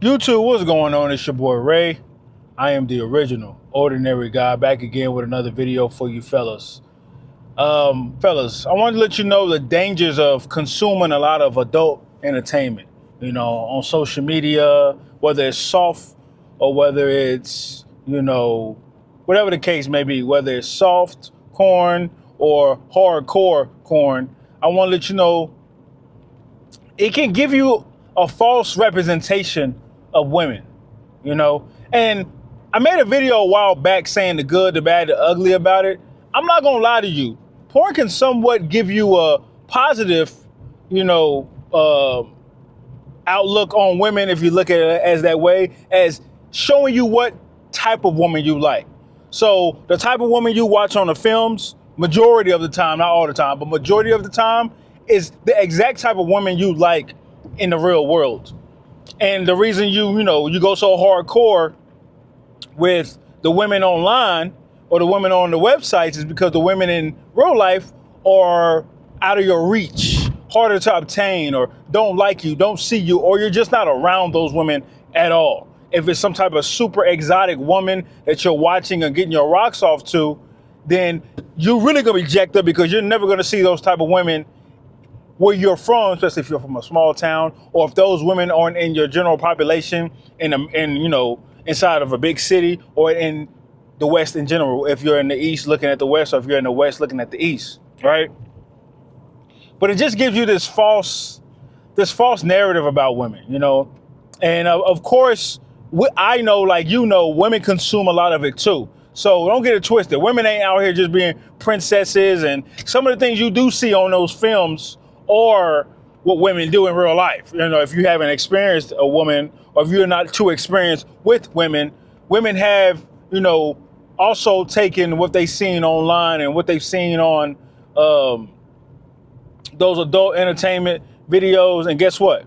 YouTube, what's going on? It's your boy Ray. I am the original ordinary guy, back again with another video for you fellas. Fellas, I want to let you know the dangers of consuming a lot of adult entertainment, on social media, whether it's soft or whether it's, whatever the case may be, whether it's soft corn or hardcore corn. I want to let you know it can give you a false representation of women, And I made a video a while back saying the good, the bad, the ugly about it. I'm not gonna lie to you. Porn can somewhat give you a positive, you know, uh, outlook on women if you look at it as that way, as showing you what type of woman you like. So the type of woman you watch on the films, majority of the time, not all the time, but majority of the time, is the exact type of woman you like in the real world. And the reason you go so hardcore with the women online or the women on the websites is because the women in real life are out of your reach, harder to obtain, or don't like you, don't see you, or you're just not around those women at all. If it's some type of super exotic woman that you're watching and getting your rocks off to, then you're really gonna be jacked up because you're never gonna see those type of women where you're from, especially if you're from a small town, or if those women aren't in your general population inside of a big city, or in the West in general. If you're in the East looking at the West, or if you're in the West looking at the East, right? But it just gives you this false narrative about women, And of course, I know, like women consume a lot of it too. So don't get it twisted. Women ain't out here just being princesses, and some of the things you do see on those films or what women do in real life. If you haven't experienced a woman, or if you're not too experienced with women, women have, also taken what they've seen online and what they've seen on those adult entertainment videos. And guess what?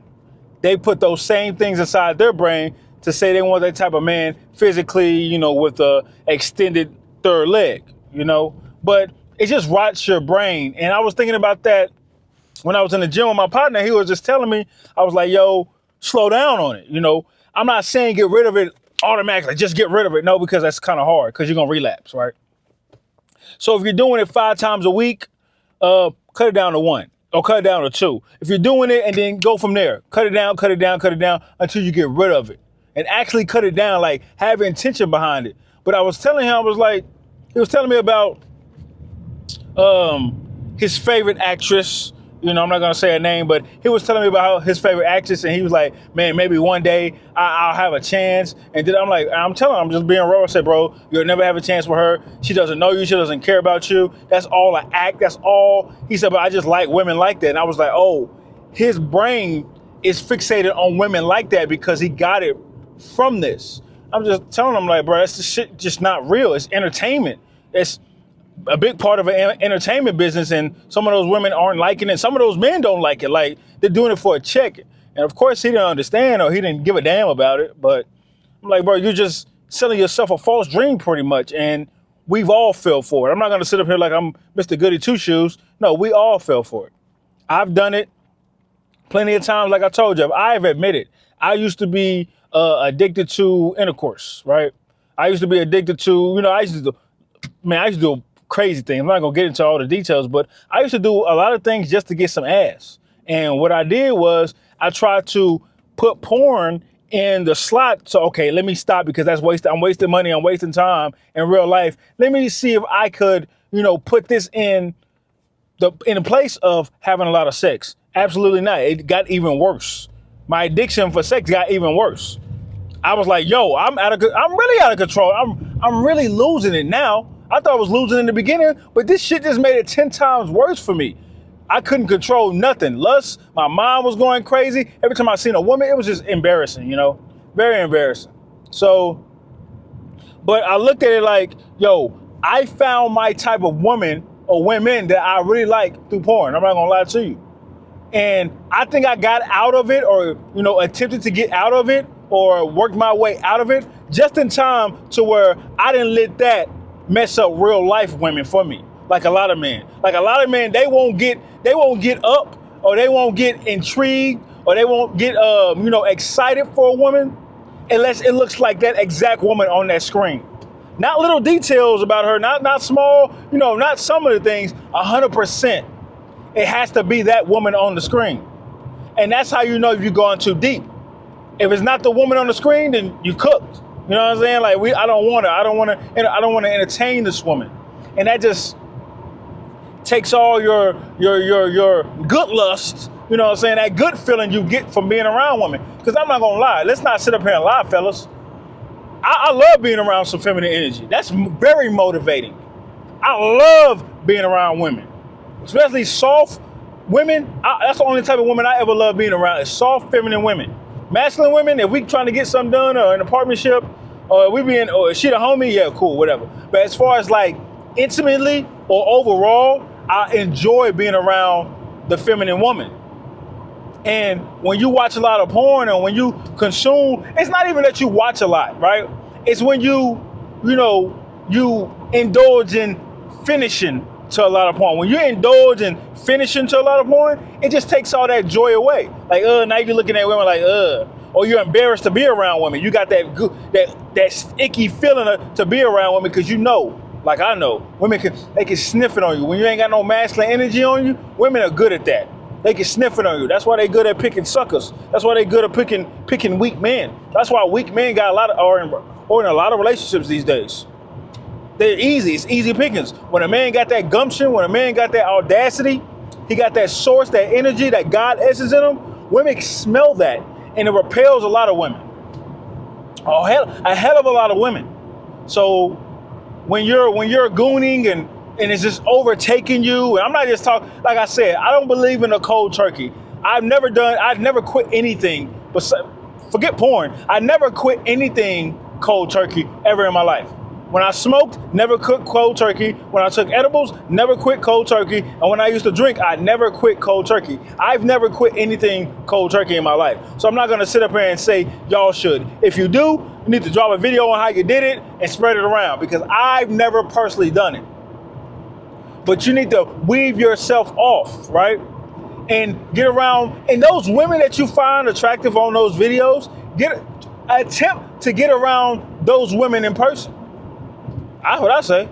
They put those same things inside their brain to say they want that type of man physically, with a extended third leg, But it just rots your brain. And I was thinking about that when I was in the gym with my partner. He was just telling me, I was like, yo, slow down on it. I'm not saying get rid of it automatically, just get rid of it. No, because that's kind of hard because you're going to relapse, right? So if you're doing it 5 times a week, cut it down to 1 or cut it down to 2. If you're doing it and then go from there, cut it down until you get rid of it and actually cut it down, like have intention behind it. But I was telling him, he was telling me about his favorite actress. I'm not going to say her name, but he was telling me about his favorite actress, and he was like, man, maybe one day I'll have a chance. And then I'm telling him, I'm just being real. I said, bro, you'll never have a chance with her. She doesn't know you. She doesn't care about you. That's all an act. That's all. He said, but I just like women like that. And I was like, oh, his brain is fixated on women like that because he got it from this. I'm just telling him, like, bro, that's the shit just not real. It's entertainment. It's a big part of an entertainment business, and some of those women aren't liking it. Some of those men don't like it. Like, they're doing it for a check. And of course, he didn't understand, or he didn't give a damn about it. But I'm like, bro, you're just selling yourself a false dream pretty much. And we've all fell for it. I'm not going to sit up here like I'm Mr. Goody Two Shoes. No, we all fell for it. I've done it plenty of times. Like I told you, I've admitted, I used to be addicted to intercourse, right? I used to be addicted to, I used to do crazy things. I'm not gonna get into all the details, but I used to do a lot of things just to get some ass. And what I did was I tried to put porn in the slot. So, okay, let me stop because that's I'm wasting money. I'm wasting time in real life. Let me see if I could, put this in the place of having a lot of sex. Absolutely not. It got even worse. My addiction for sex got even worse. I was like, yo, I'm really out of control. I'm really losing it now. I thought I was losing in the beginning, but this shit just made it 10 times worse for me. I couldn't control nothing. Lust, my mind was going crazy. Every time I seen a woman, it was just embarrassing, very embarrassing. So, but I looked at it like, yo, I found my type of woman or women that I really like through porn. I'm not gonna lie to you. And I think I got out of it, or, attempted to get out of it, or worked my way out of it just in time to where I didn't let that mess up real life women for me. Like a lot of men, they won't get up, or they won't get intrigued, or they won't get excited for a woman unless it looks like that exact woman on that screen. Not little details about her, not small, not some of the things. 100%, it has to be that woman on the screen, and that's how you know if you're going too deep. If it's not the woman on the screen, then you cooked. You know what I'm saying? Like I don't want her. I don't want to entertain this woman, and that just takes all your good lust. You know what I'm saying? That good feeling you get from being around women. Because I'm not gonna lie. Let's not sit up here and lie, fellas. I love being around some feminine energy. That's very motivating. I love being around women, especially soft women. That's the only type of women I ever love being around is soft feminine women. Masculine women, if we trying to get something done or an partnership, or or she the homie, yeah, cool, whatever. But as far as like intimately or overall, I enjoy being around the feminine woman. And when you watch a lot of porn or when you consume, it's not even that you watch a lot, right? It's when you indulge in finishing to a lot of porn. When you indulge in finishing to a lot of porn, it just takes all that joy away. Like, now you're looking at women like, or you're embarrassed to be around women. You got that icky feeling to be around women because like I know, women they can sniff it on you. When you ain't got no masculine energy on you, women are good at that. They can sniff it on you. That's why they good at picking suckers. That's why they good at picking weak men. That's why weak men got are in a lot of relationships these days. They're easy. It's easy pickings. When a man got that gumption, when a man got that audacity, he got that source, that energy, that God essence in him, women smell that, and it repels a lot of women. A hell of a lot of women. So when you're gooning and it's just overtaking you, and I'm not just talking, like I said, I don't believe in a cold turkey. I've never quit anything, but forget porn. I never quit anything cold turkey ever in my life. When I smoked, never quit cold turkey. When I took edibles, never quit cold turkey. And when I used to drink, I never quit cold turkey. I've never quit anything cold turkey in my life. So I'm not gonna sit up here and say y'all should. If you do, you need to drop a video on how you did it and spread it around, because I've never personally done it. But you need to weave yourself off, right? And get around, and those women that you find attractive on those videos, attempt to get around those women in person. That's what I say.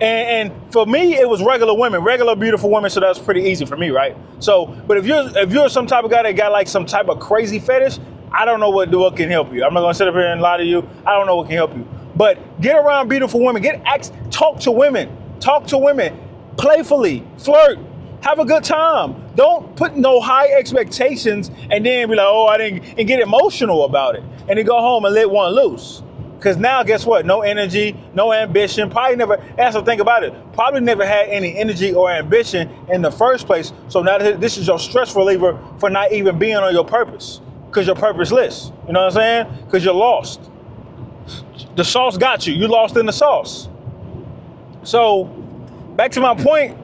And for me, it was regular women, regular beautiful women, so that's pretty easy for me, right? So, but if you're some type of guy that got like some type of crazy fetish, I don't know what can help you. I'm not gonna sit up here and lie to you. I don't know what can help you. But get around beautiful women. Talk to women. Talk to women playfully, flirt, have a good time. Don't put no high expectations and then be like, oh, I didn't, and get emotional about it. And then go home and let one loose. Because now, guess what? No energy, no ambition. Probably never, that's the thing about it. Probably never had any energy or ambition in the first place. So now this is your stress reliever for not even being on your purpose. Because you're purposeless. You know what I'm saying? Because you're lost. The sauce got you. You lost in the sauce. So, back to my point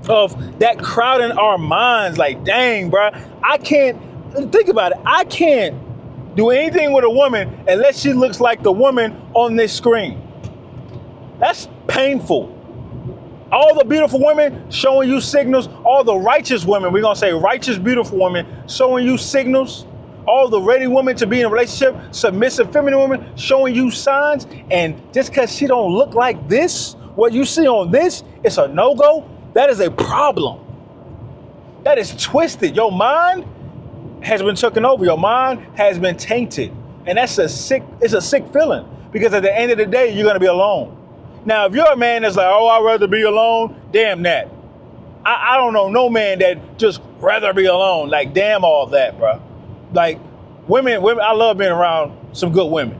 of that crowding our minds. Like, dang, bro, think about it. I can't do anything with a woman unless she looks like the woman on this screen. That's painful. All the beautiful women showing you signals, all the righteous women, we're gonna say righteous, beautiful women showing you signals, all the ready women to be in a relationship, submissive, feminine women showing you signs, and just because she don't look like this, what you see on this, it's a no-go. That is a problem. That is twisted. Your mind has been taken over. Your mind has been tainted. And it's a sick feeling, because at the end of the day, you're gonna be alone. Now, if you're a man that's like, oh, I'd rather be alone, damn that. I don't know no man that just rather be alone. Like, damn all that, bro. Like, women, I love being around some good women.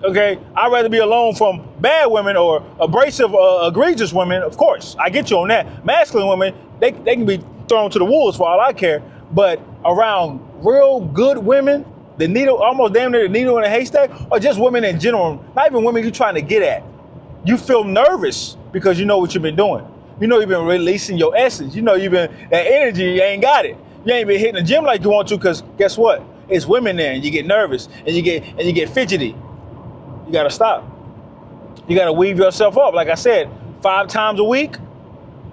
Okay, I'd rather be alone from bad women or abrasive, egregious women. Of course, I get you on that. Masculine women, they can be thrown to the wolves for all I care. But around real good women, the needle, almost damn near the needle in a haystack, or just women in general, not even women you're trying to get at. You feel nervous because you know what you've been doing. You know you've been releasing your essence. You know that energy, you ain't got it. You ain't been hitting the gym like you want to, because guess what? It's women there, and you get nervous and you get fidgety. You gotta stop. You gotta weave yourself up. Like I said, 5 times a week.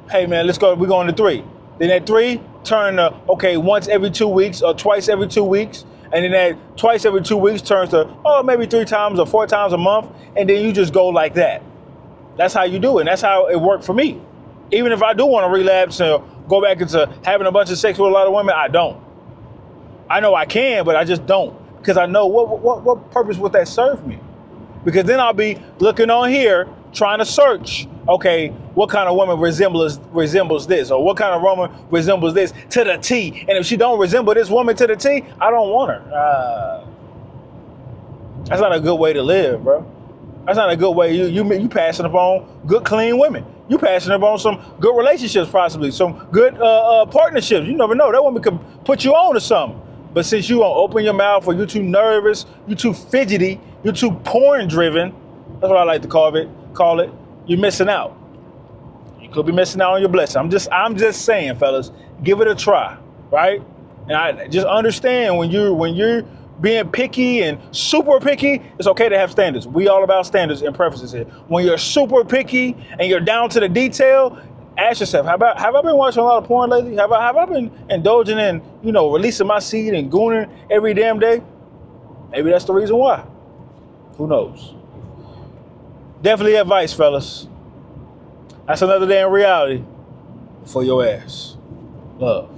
Hey man, let's go. We're going to 3. Then that 3 turn to, okay, once every 2 weeks or twice every 2 weeks. And then that twice every 2 weeks turns to, oh, maybe 3 times or 4 times a month. And then you just go like that. That's how you do it. And that's how it worked for me. Even if I do want to relapse and go back into having a bunch of sex with a lot of women, I don't. I know I can, but I just don't. Because I know what purpose would that serve me? Because then I'll be looking on here trying to search, okay, what kind of woman resembles this, or what kind of woman resembles this to the T. And if she don't resemble this woman to the T, I don't want her. That's not a good way to live, bro. That's not a good way. You passing upon good, clean women. You passing upon some good relationships, possibly some good partnerships. You never know. That woman could put you on to something. But since you won't open your mouth, or you're too nervous, you're too fidgety, you're too porn driven, that's what I like to call it, you're missing out. You could be missing out on your blessing. I'm just saying, fellas, give it a try, right? And I just understand when you're being picky and super picky, it's okay to have standards. We all about standards and preferences here. When you're super picky and you're down to the detail, ask yourself, have I been watching a lot of porn lately? Have I been indulging in, releasing my seed and gooning every damn day? Maybe that's the reason why. Who knows? Definitely advice, fellas. That's another day in reality for your ass. Love.